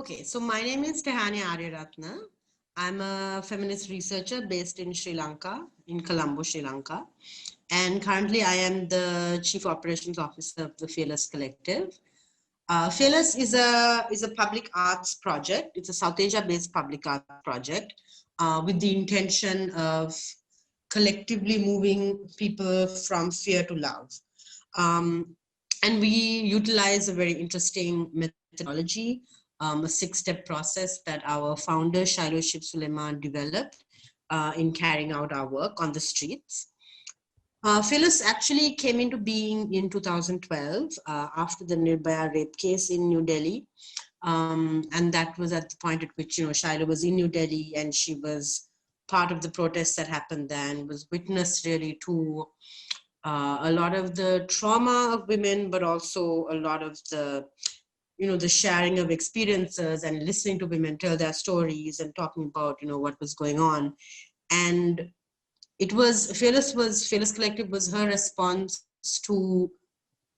Okay, so my name is Tehani Ariyaratne. I'm a feminist researcher based in Sri Lanka, in Colombo, Sri Lanka. And currently I am the Chief Operations Officer of the Fearless Collective. Fearless is a public arts project. It's a South Asia-based public arts project with the intention of collectively moving people from fear to love. Um, and we utilize a very interesting methodology, a 6-step process that our founder, Shiloh Shib Suleiman, developed in carrying out our work on the streets. Fearless actually came into being in 2012 after the Nirbhaya rape case in New Delhi. And that was at the point at which, Shiloh was in New Delhi and she was part of the protests that happened then, was witness really to a lot of the trauma of women, but also a lot of the, the sharing of experiences and listening to women tell their stories and talking about, what was going on. And it was, Fearless Collective was her response to,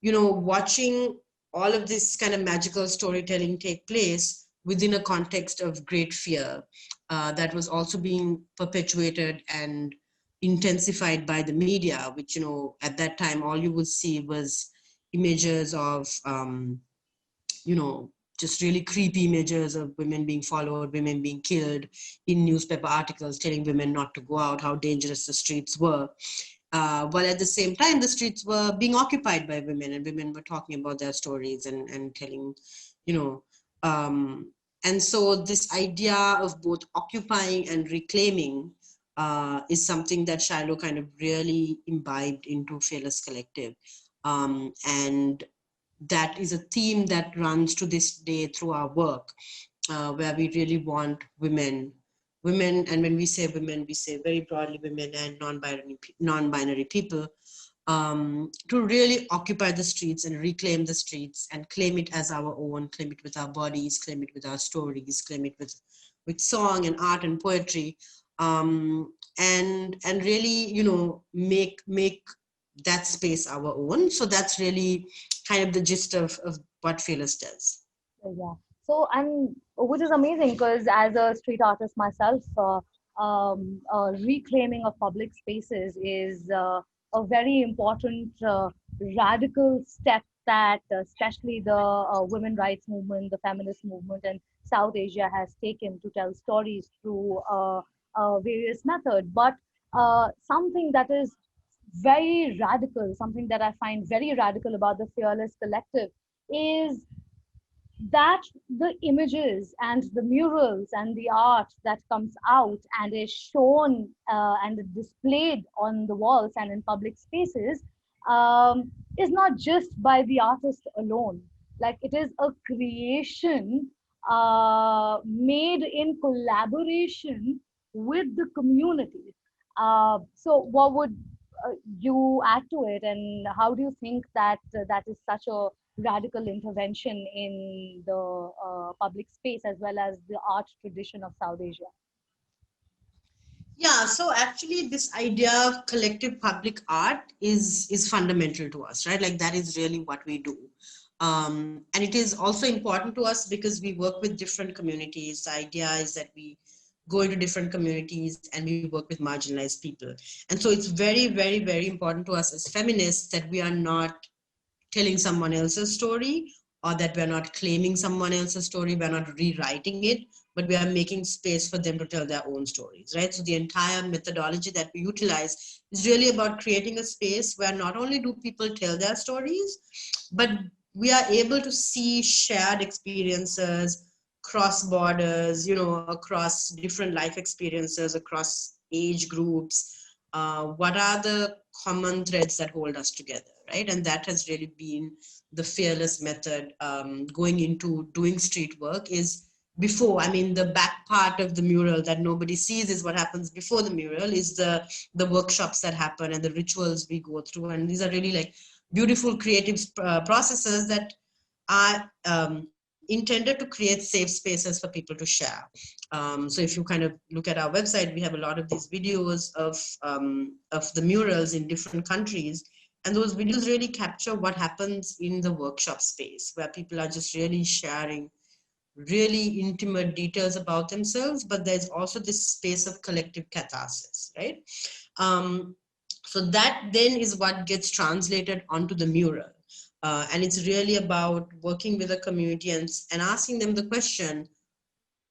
watching all of this kind of magical storytelling take place within a context of great fear that was also being perpetuated and intensified by the media, which, at that time, all you would see was images of, just really creepy images of women being followed, women being killed in newspaper articles telling women not to go out, how dangerous the streets were. While at the same time, the streets were being occupied by women and women were talking about their stories and telling, and so this idea of both occupying and reclaiming is something that Shiloh kind of really imbibed into Fearless Collective. And that is a theme that runs to this day through our work, where we really want women, and when we say women, we say very broadly women and non-binary people, to really occupy the streets and reclaim the streets and claim it as our own, claim it with our bodies, claim it with our stories, claim it with song and art and poetry, and really, make that space our own. So that's really kind of the gist of what Fearless does. Yeah. So, and which is amazing because as a street artist myself, reclaiming of public spaces is a very important radical step that especially the women rights movement, the feminist movement in South Asia has taken to tell stories through various methods. But something that is very radical, something that I find very radical about the Fearless Collective is that the images and the murals and the art that comes out and is shown and displayed on the walls and in public spaces is not just by the artist alone. Like it is a creation made in collaboration with the community. So, what would you add to it, and how do you think that that is such a radical intervention in the public space as well as the art tradition of South Asia? Yeah, so actually this idea of collective public art is fundamental to us, right? Like that is really what we do. And it is also important to us because we work with different communities. The idea is that we go into different communities and we work with marginalized people. And so it's very, very, very important to us as feminists that we are not telling someone else's story, or that we're not claiming someone else's story, we're not rewriting it, but we are making space for them to tell their own stories, right? So the entire methodology that we utilize is really about creating a space where not only do people tell their stories, but we are able to see shared experiences, cross borders, across different life experiences, across age groups. What are the common threads that hold us together, right? And that has really been the Fearless method going into doing street work. Is before, I mean, the back part of the mural that nobody sees is what happens before the mural, is the workshops that happen and the rituals we go through. And these are really like beautiful creative processes that are intended to create safe spaces for people to share. So if you kind of look at our website, we have a lot of these videos of the murals in different countries. And those videos really capture what happens in the workshop space, where people are just really sharing really intimate details about themselves, but there's also this space of collective catharsis, right? So that then is what gets translated onto the mural. And it's really about working with a community and asking them the question,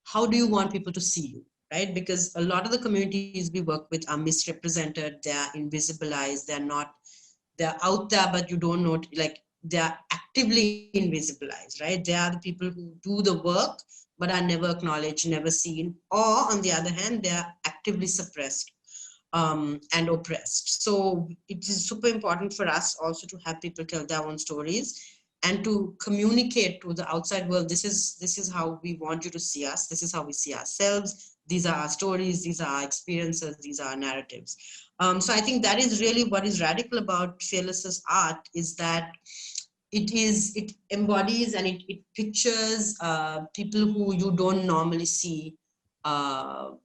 how do you want people to see you, right? Because a lot of the communities we work with are misrepresented, they're invisibilized, they're out there, but you don't know, like they're actively invisibilized, right? They are the people who do the work, but are never acknowledged, never seen, or on the other hand, they are actively suppressed and oppressed. So it is super important for us also to have people tell their own stories and to communicate to the outside world, this is how we want you to see us, this is how we see ourselves, these are our stories, these are our experiences, these are our narratives. So I think that is really what is radical about Fearless's art, is that it embodies and it pictures people who you don't normally see on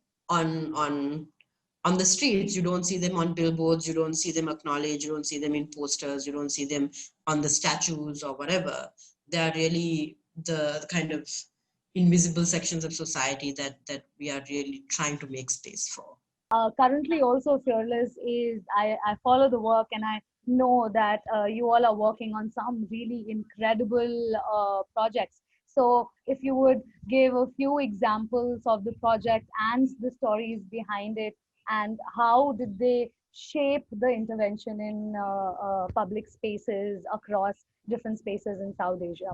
on the streets. You don't see them on billboards, you don't see them acknowledged, you don't see them in posters, you don't see them on the statues or whatever. They are really the kind of invisible sections of society that we are really trying to make space for. Currently also Fearless is, I follow the work, and I know that you all are working on some really incredible projects. So if you would give a few examples of the project and the stories behind it, and how did they shape the intervention in public spaces across different spaces in South Asia.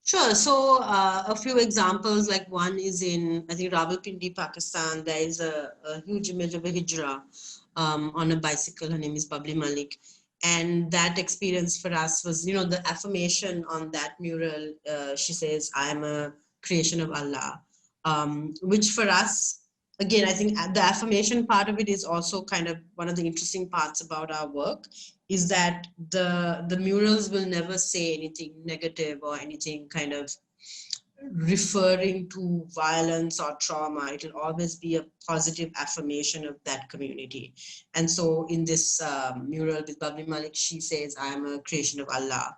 Sure. So a few examples, like one is in, I think, Rawalpindi, Pakistan. There is a huge image of a hijra on a bicycle. Her name is Babli Malik. And that experience for us was, you know, the affirmation on that mural. She says, I am a creation of Allah, which for us, again, I think the affirmation part of it is also kind of one of the interesting parts about our work, is that the murals will never say anything negative or anything kind of referring to violence or trauma. It will always be a positive affirmation of that community. And so in this mural with Babli Malik, she says, I am a creation of Allah,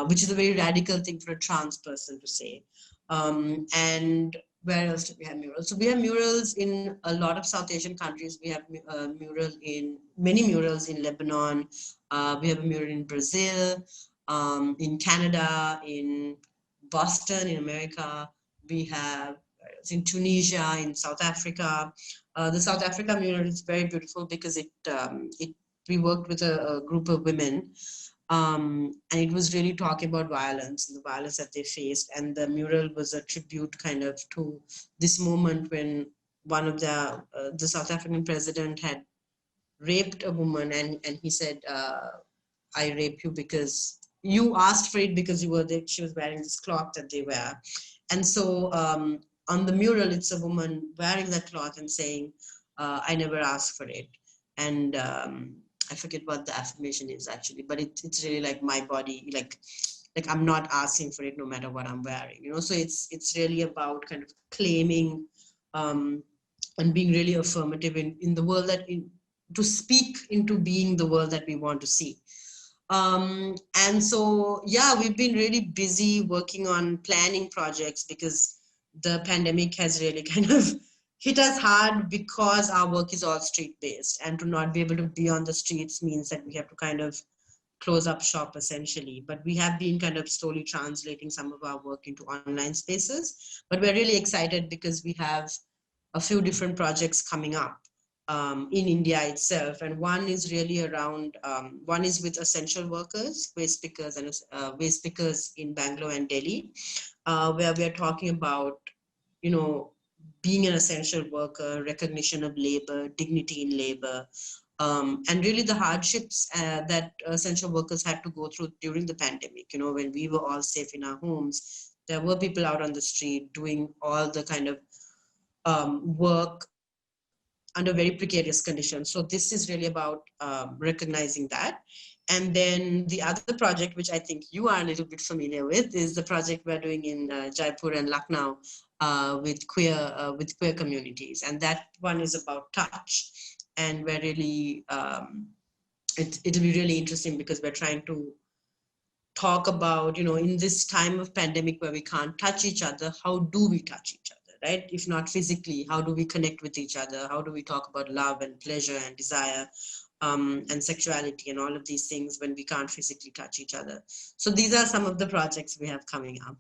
which is a very radical thing for a trans person to say. And where else do we have murals? So we have murals in a lot of South Asian countries. We have many murals in Lebanon. We have a mural in Brazil, in Canada, in Boston, in America. We have in Tunisia, in South Africa. The South Africa mural is very beautiful because we worked with a group of women, and it was really talking about violence and the violence that they faced. And the mural was a tribute kind of to this moment when one of the South African president had raped a woman, and he said, I rape you because you asked for it, because she was wearing this cloth that they wear. And so on the mural, it's a woman wearing that cloth and saying, I never asked for it. And I forget what the affirmation is actually, but it's really like my body, like I'm not asking for it no matter what I'm wearing, you know. So it's really about kind of claiming and being really affirmative in the world to speak into being the world that we want to see. And so, yeah, we've been really busy working on planning projects because the pandemic has really kind of hit us hard, because our work is all street based, and to not be able to be on the streets means that we have to kind of close up shop essentially. But we have been kind of slowly translating some of our work into online spaces. But we're really excited because we have a few different projects coming up in India itself. And one is really around, one is with essential workers, waste pickers and waste pickers in Bangalore and Delhi, where we are talking about, you know, being an essential worker, recognition of labor, dignity in labor, and really the hardships that essential workers had to go through during the pandemic. You know, when we were all safe in our homes, there were people out on the street doing all the kind of work under very precarious conditions. So this is really about recognizing that. And then the other project, which I think you are a little bit familiar with, is the project we're doing in Jaipur and Lucknow with queer communities. And that one is about touch. And we're really, it'll be really interesting because we're trying to talk about, in this time of pandemic where we can't touch each other, how do we touch each other, right? If not physically, how do we connect with each other? How do we talk about love and pleasure and desire, and sexuality and all of these things when we can't physically touch each other? So these are some of the projects we have coming up.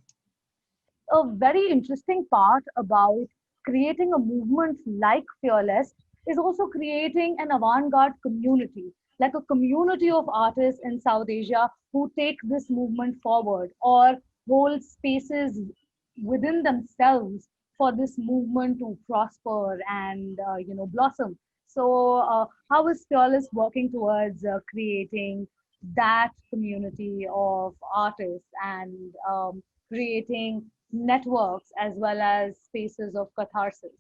A very interesting part about creating a movement like Fearless is also creating an avant-garde community, like a community of artists in South Asia who take this movement forward or hold spaces within themselves for this movement to prosper and blossom. So, how is Fearless working towards creating that community of artists and creating networks as well as spaces of catharsis?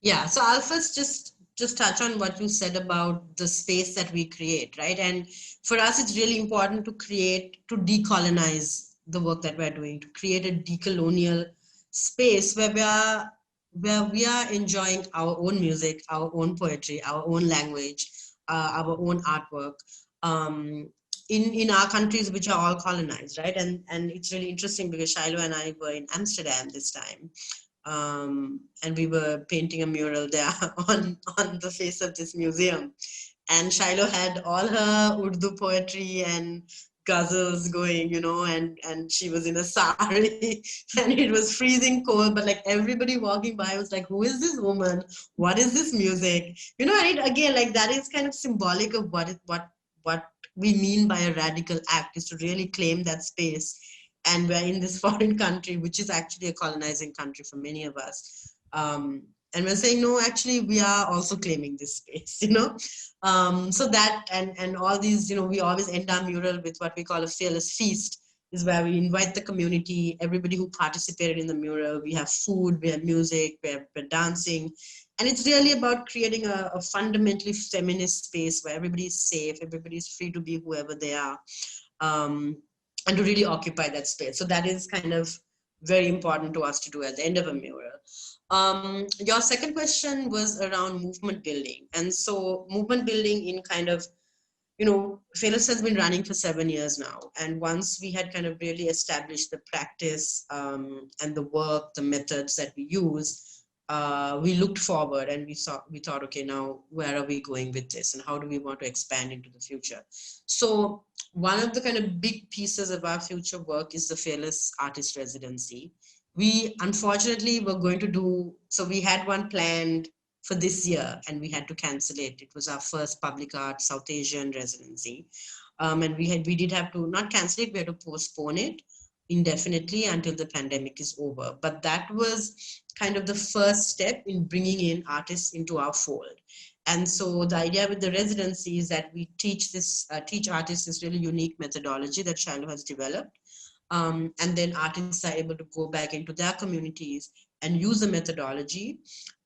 Yeah, so I'll first just touch on what you said about the space that we create, right? And for us, it's really important to decolonize the work that we're doing, to create a decolonial space where we are enjoying our own music, our own poetry, our own language, our own artwork. In our countries which are all colonized, right? And it's really interesting because Shiloh and I were in Amsterdam this time, and we were painting a mural there on the face of this museum. And Shiloh had all her Urdu poetry and ghazals going, and she was in a sari and it was freezing cold, but like everybody walking by was like, who is this woman? What is this music? And again, like that is kind of symbolic of what we mean by a radical act, is to really claim that space. And we're in this foreign country, which is actually a colonizing country for many of us. And we're saying, no, actually, we are also claiming this space, So that, and all these, we always end our mural with what we call a fearless feast, is where we invite the community, everybody who participated in the mural. We have food, we have music, we're dancing. And it's really about creating a fundamentally feminist space where everybody is safe, everybody is free to be whoever they are. And to really occupy that space. So that is kind of very important to us to do at the end of a mural. Your second question was around movement building. And so movement building in kind of, Fearless has been running for 7 years now. And once we had kind of really established the practice and the work, the methods that we use, we looked forward and we thought, okay, now where are we going with this and how do we want to expand into the future? So one of the kind of big pieces of our future work is the Fearless Artist Residency. We unfortunately were going to do, so we had one planned for this year and we had to cancel it. It was our first public art South Asian residency. And we did have to not cancel it, we had to postpone it indefinitely until the pandemic is over. But that was kind of the first step in bringing in artists into our fold. And so the idea with the residency is that we teach artists this really unique methodology that Shiloh has developed. And then artists are able to go back into their communities and use the methodology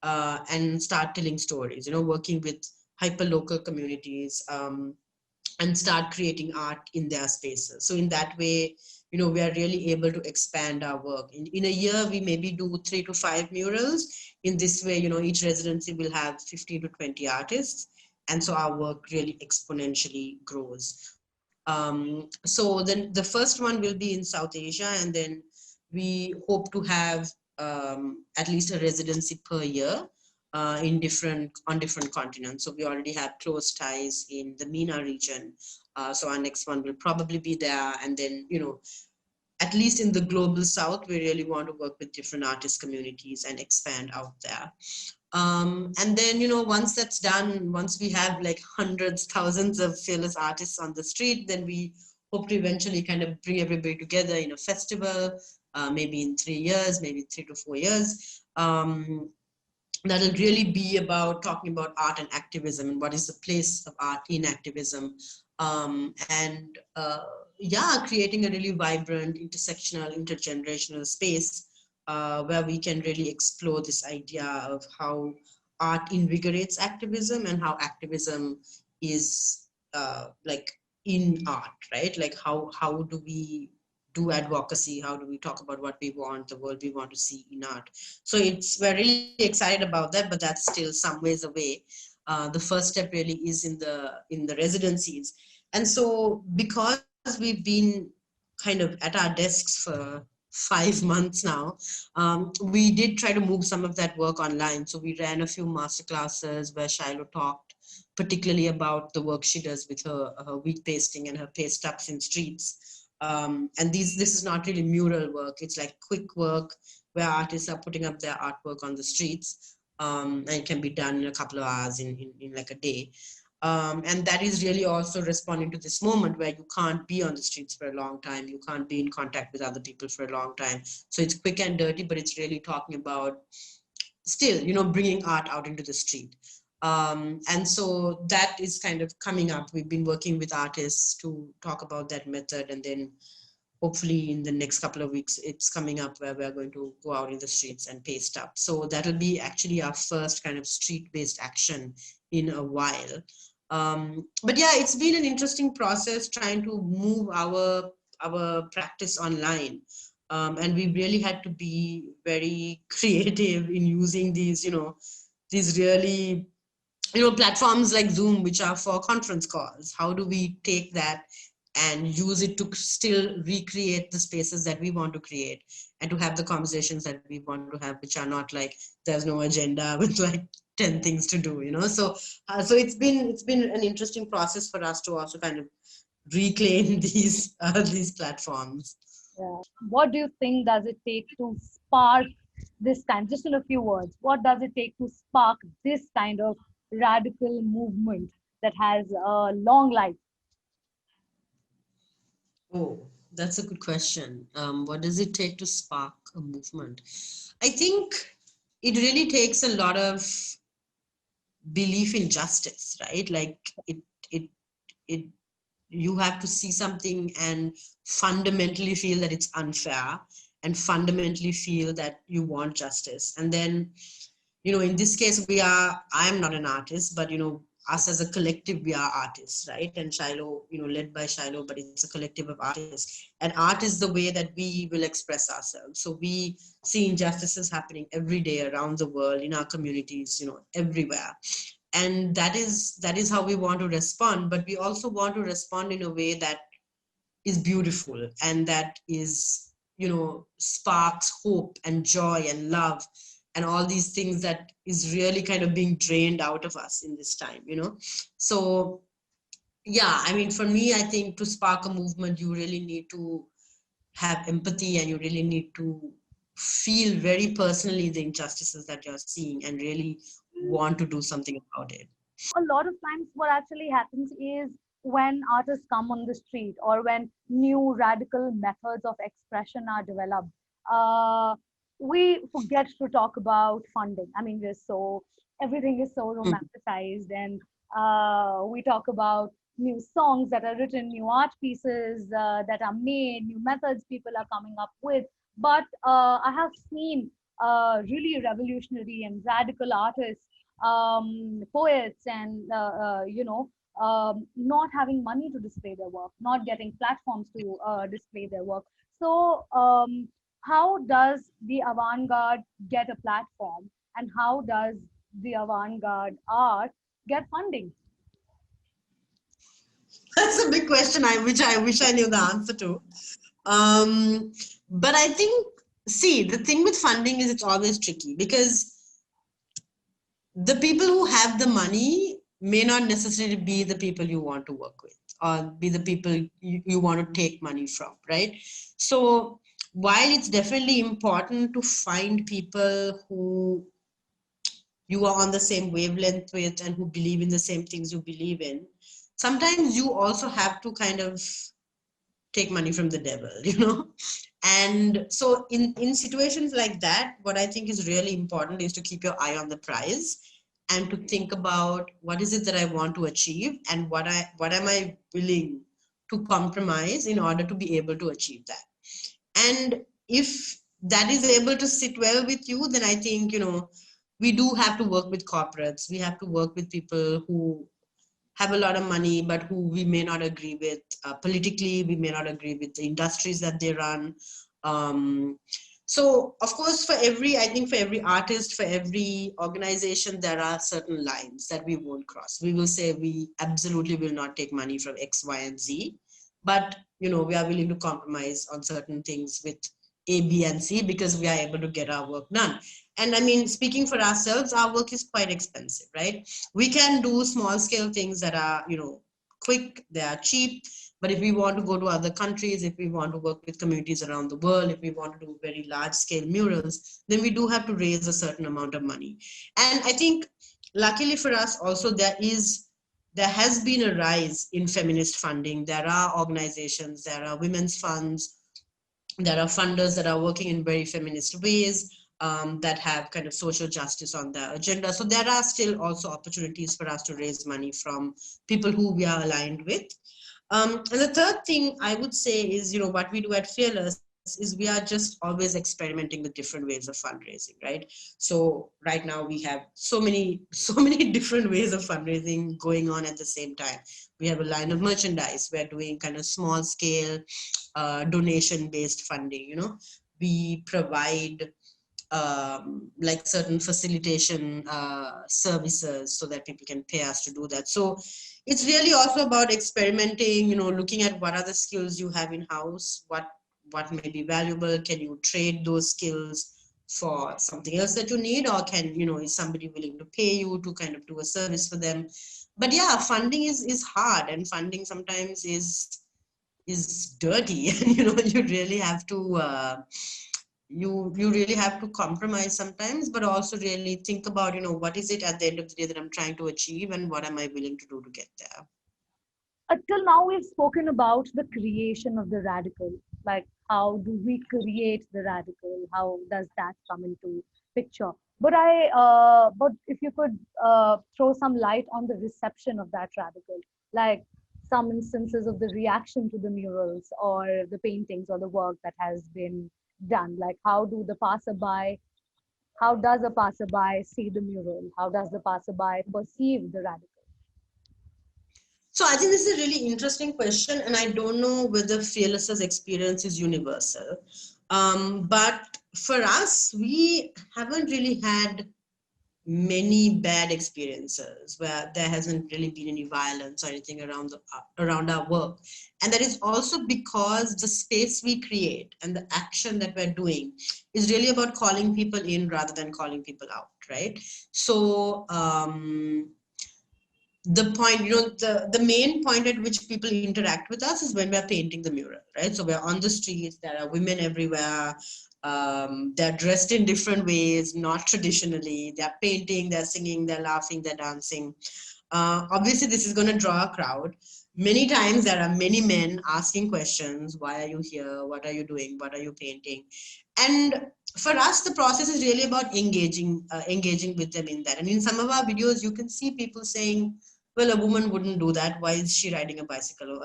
and start telling stories, working with hyper-local communities and start creating art in their spaces. So in that way, we are really able to expand our work. In a year, we maybe do 3 to 5 murals. In this way, each residency will have 15 to 20 artists. And so our work really exponentially grows. So then the first one will be in South Asia, and then we hope to have at least a residency per year on different continents. So we already have close ties in the MENA region. So our next one will probably be there. And then, at least in the global South, we really want to work with different artist communities and expand out there. And then, once that's done, once we have like hundreds, thousands of fearless artists on the street, then we hope to eventually kind of bring everybody together in a festival, maybe in 3 years, maybe 3 to 4 years. That'll really be about talking about art and activism and what is the place of art in activism. Creating a really vibrant, intersectional, intergenerational space where we can really explore this idea of how art invigorates activism and how activism is like in art, right? Like how do we do advocacy? How do we talk about what we want, the world we want to see in art? So we're really excited about that, but that's still some ways away. The first step really is in the residencies. And so because we've been kind of at our desks for 5 months now, we did try to move some of that work online. So we ran a few masterclasses where Shiloh talked particularly about the work she does with her wheat pasting and her paste ups in streets. And this is not really mural work. It's like quick work where artists are putting up their artwork on the streets. And it can be done in a couple of hours, in like a day. And that is really also responding to this moment where you can't be on the streets for a long time. You can't be in contact with other people for a long time. So it's quick and dirty, but it's really talking about still, bringing art out into the street. And so that is kind of coming up. We've been working with artists to talk about that method. And then hopefully in the next couple of weeks, it's coming up where we're going to go out in the streets and paste up. So that'll be actually our first kind of street-based action in a while. But yeah, it's been an interesting process trying to move our practice online. And we really had to be very creative in using these, these really, platforms like Zoom, which are for conference calls. How do we take that and use it to still recreate the spaces that we want to create and to have the conversations that we want to have, which are not like there's no agenda with like 10 things to do, so it's been an interesting process for us to also kind of reclaim these platforms. Yeah. What do you think does it take to spark this kind, just in a few words, what does it take to spark this kind of radical movement that has a long life? Oh, that's a good question. What does it take to spark a movement? I think it really takes a lot of belief in justice, right? Like it you have to see something and fundamentally feel that it's unfair and fundamentally feel that you want justice. And then, in this case, I'm not an artist, but, us as a collective, we are artists, right? And Shiloh, led by Shiloh, but it's a collective of artists. And art is the way that we will express ourselves. So we see injustices happening every day around the world, in our communities, everywhere. And that is how we want to respond. But we also want to respond in a way that is beautiful and that is, sparks hope and joy and love and all these things that is really kind of being drained out of us in this time, So, yeah, I mean, for me, I think to spark a movement, you really need to have empathy and you really need to feel very personally the injustices that you're seeing and really want to do something about it. A lot of times what actually happens is when artists come on the street or when new radical methods of expression are developed, uh, we forget to talk about funding. I mean, everything is so romanticized, and we talk about new songs that are written, new art pieces that are made, new methods people are coming up with. But I have seen really revolutionary and radical artists, poets, and not having money to display their work, not getting platforms to display their work. So how does the avant-garde get a platform, and how does the avant-garde art get funding? That's a big question, which I wish I knew the answer to. But I think, see, the thing with funding is it's always tricky because the people who have the money may not necessarily be the people you want to work with or be the people you want to take money from, right? So while it's definitely important to find people who you are on the same wavelength with and who believe in the same things you believe in, sometimes you also have to kind of take money from the devil, And so in situations like that, what I think is really important is to keep your eye on the prize and to think about what is it that I want to achieve and what am I willing to compromise in order to be able to achieve that. And if that is able to sit well with you, then I think, we do have to work with corporates. We have to work with people who have a lot of money, but who we may not agree with politically. We may not agree with the industries that they run. So, of course, I think for every artist, for every organization, there are certain lines that we won't cross. We will say we absolutely will not take money from X, Y, and Z. but we are willing to compromise on certain things with A, B, and C because we are able to get our work done. And I mean, speaking for ourselves, our work is quite expensive, right? We can do small scale things that are, quick, they are cheap. But if we want to go to other countries, if we want to work with communities around the world, if we want to do very large scale murals, then we do have to raise a certain amount of money. And I think luckily for us also, there has been a rise in feminist funding. There are organizations, there are women's funds, there are funders that are working in very feminist ways, that have kind of social justice on their agenda. So there are still also opportunities for us to raise money from people who we are aligned with. And the third thing I would say is, what we do at Fearless is we are just always experimenting with different ways of fundraising, right? So right now we have so many different ways of fundraising going on at the same time. We have a line of merchandise. We're doing kind of small scale donation based funding. We provide like certain facilitation services so that people can pay us to do that. So it's really also about experimenting, looking at what are the skills you have in house, what may be valuable. Can you trade those skills for something else that you need, or is somebody willing to pay you to kind of do a service for them? But yeah, funding is hard, and funding sometimes is dirty, and you really have to you really have to compromise sometimes, but also really think about what is it at the end of the day that I'm trying to achieve, and what am I willing to do to get there. Till now, we've spoken about the creation of the radical. Like, how do we create the radical? How does that come into picture? But if you could throw some light on the reception of that radical, like some instances of the reaction to the murals or the paintings or the work that has been done. Like, how does a passerby see the mural? How does the passerby perceive the radical? So I think this is a really interesting question, and I don't know whether Fearless's experience is universal. But for us, we haven't really had many bad experiences where there hasn't really been any violence or anything around our work. And that is also because the space we create and the action that we're doing is really about calling people in rather than calling people out, right? So the point, the main point at which people interact with us is when we're painting the mural, right? So we're on the streets, there are women everywhere, they're dressed in different ways, not traditionally, they're painting, they're singing, they're laughing, they're dancing. Obviously this is going to draw a crowd. Many times there are many men asking questions: why are you here, what are you doing, what are you painting? And for us, the process is really about engaging with them in that. And in some of our videos you can see people saying, well, a woman wouldn't do that. Why is she riding a bicycle?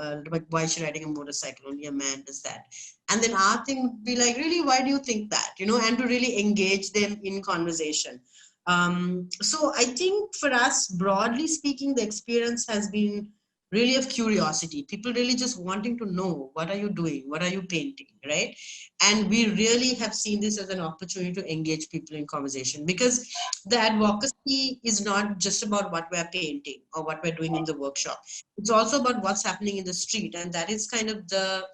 Why is she riding a motorcycle? Only a man does that. And then our thing would be like, really, why do you think that? And to really engage them in conversation. So I think for us, broadly speaking, the experience has been really of curiosity. People really just wanting to know, what are you doing? What are you painting, right? And we really have seen this as an opportunity to engage people in conversation, because the advocacy is not just about what we're painting or what we're doing in the workshop. It's also about what's happening in the street. And that is kind of the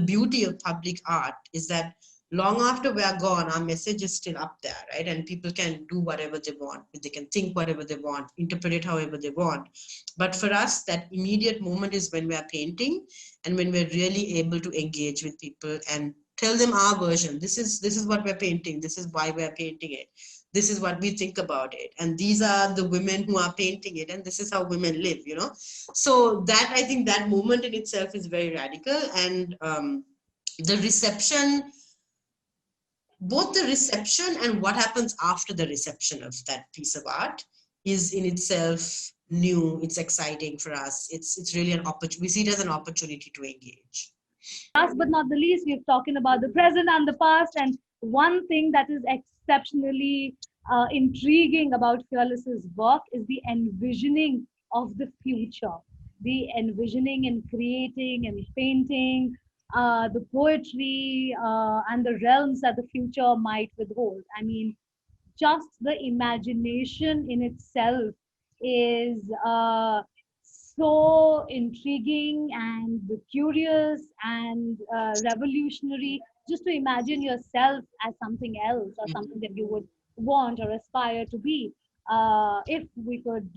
beauty of public art, is that long after we're gone, our message is still up there, right? And people can do whatever they want. They can think whatever they want, interpret it however they want. But for us, that immediate moment is when we're painting, and when we're really able to engage with people and tell them our version. This is what we're painting. This is why we're painting it. This is what we think about it. And these are the women who are painting it. And this is how women live, So that, I think that moment in itself is very radical. And the reception, both the reception and what happens after the reception of that piece of art, is in itself new. It's exciting for us. It's really an opportunity. We see it as an opportunity to engage. Last but not the least, we've talking about the present and the past. And one thing that is exceptionally intriguing about Fearless's work is the envisioning of the future, the envisioning and creating and painting, the poetry and the realms that the future might withhold. I mean, just the imagination in itself is so intriguing and curious and revolutionary, just to imagine yourself as something else or something that you would want or aspire to be. If we could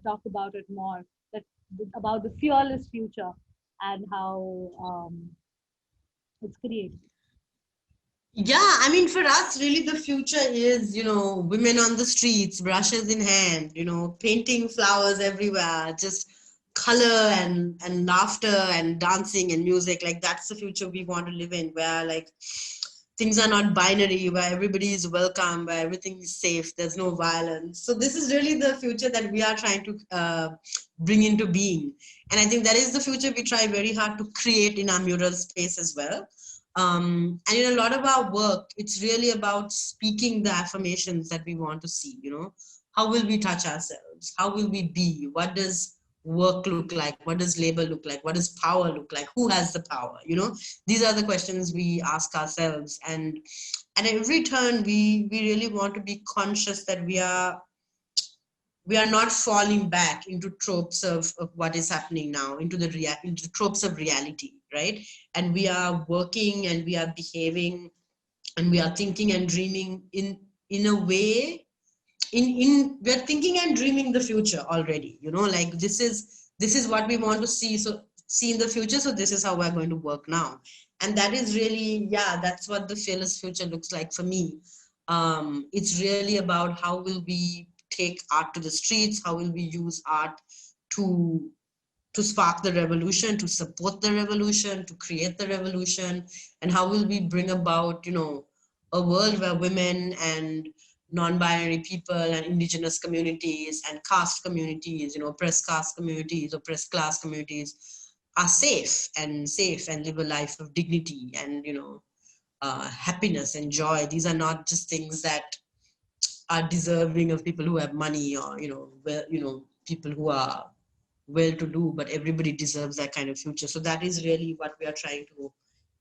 talk about it more, that about the fearless future and how it's created. Yeah, I mean, for us, really, the future is, women on the streets, brushes in hand, painting flowers everywhere, just color and laughter and dancing and music. Like, that's the future we want to live in, where, like, things are not binary, where everybody is welcome, where everything is safe, there's no violence. So, this is really the future that we are trying to bring into being. And I think that is the future we try very hard to create in our mural space as well. And in a lot of our work, it's really about speaking the affirmations that we want to see. How will we touch ourselves? How will we be? What does work look like? What does labor look like? What does power look like? Who has the power? These are the questions we ask ourselves. And at every turn, we really want to be conscious that we are not falling back into tropes of what is happening now, into tropes of reality, right? And we are working and we are behaving and we are thinking and dreaming in a way, in we're thinking and dreaming the future already, like this is what we want to see in the future, so this is how we're going to work now. And that is really, yeah, that's what the fearless future looks like for me. It's really about how will we take art to the streets, how will we use art to spark the revolution, to support the revolution, to create the revolution, and how will we bring about, a world where women and non-binary people and indigenous communities and caste communities, oppressed caste communities, oppressed class communities are safe and live a life of dignity and, happiness and joy. These are not just things that are deserving of people who have money or, people who are well to do, but everybody deserves that kind of future. So that is really what we are trying to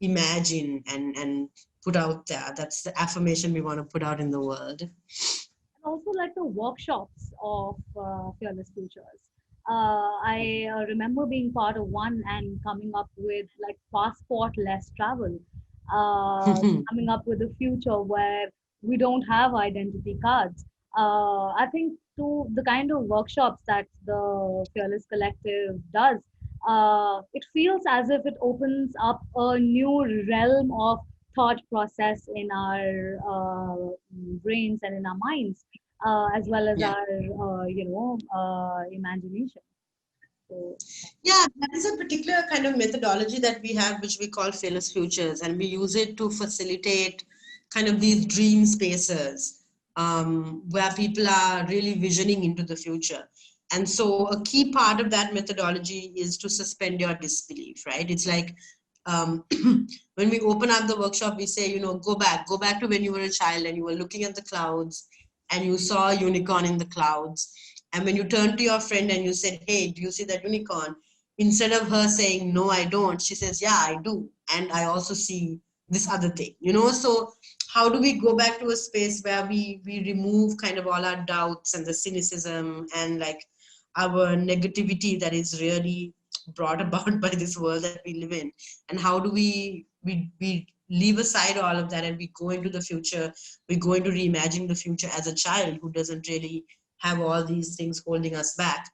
imagine and put out there. That's the affirmation we want to put out in the world. And also like the workshops of Fearless Futures. I remember being part of one and coming up with like passport less travel, coming up with a future where we don't have identity cards. I think to the kind of workshops that the Fearless Collective does, it feels as if it opens up a new realm of thought process in our brains and in our minds, as well as Yeah. our imagination. So Yeah, that is a particular kind of methodology that we have, which we call Fearless Futures, and we use it to facilitate kind of these dream spaces where people are really visioning into the future. And so a key part of that methodology is to suspend your disbelief, right? It's like when we open up the workshop, we say, go back to when you were a child and you were looking at the clouds and you saw a unicorn in the clouds. And when you turned to your friend and you said, hey, do you see that unicorn? Instead of her saying, no, I don't, she says, yeah, I do. And I also see this other thing, So how do we go back to a space where we remove kind of all our doubts and the cynicism and like our negativity that is really brought about by this world that we live in? And how do we leave aside all of that and we go into the future? We're going to reimagine the future as a child who doesn't really have all these things holding us back.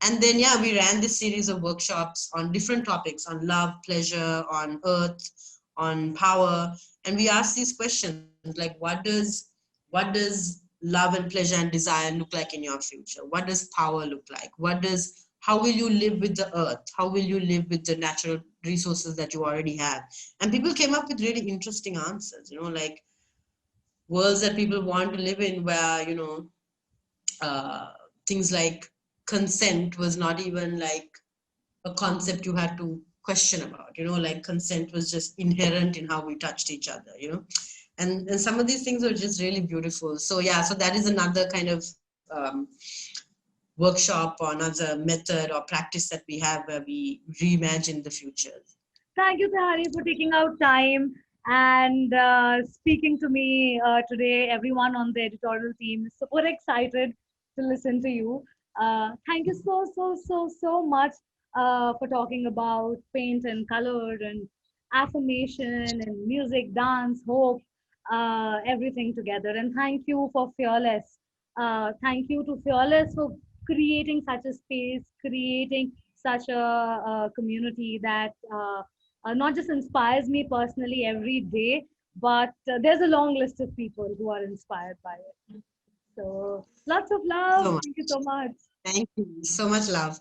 And then, yeah, we ran this series of workshops on different topics, on love, pleasure, on earth, on power. And we asked these questions like, what does love and pleasure and desire look like in your future? What does power look like? How will you live with the earth? How will you live with the natural resources that you already have? And people came up with really interesting answers, like worlds that people want to live in where, uh, things like consent was not even like a concept you had to question about, like consent was just inherent in how we touched each other, and some of these things are just really beautiful. So yeah, so that is another kind of workshop or another method or practice that we have where we reimagine the future. thank you, Tehani, for taking out time and speaking to me today. Everyone on the editorial team is super excited to listen to you. Thank you so much for talking about paint and color and affirmation and music, dance, hope, everything together. And thank you for Fearless. Thank you to Fearless for creating such a space, creating such a community that not just inspires me personally every day, but there's a long list of people who are inspired by it. So lots of love. So much. Thank you so much. Thank you. So much love.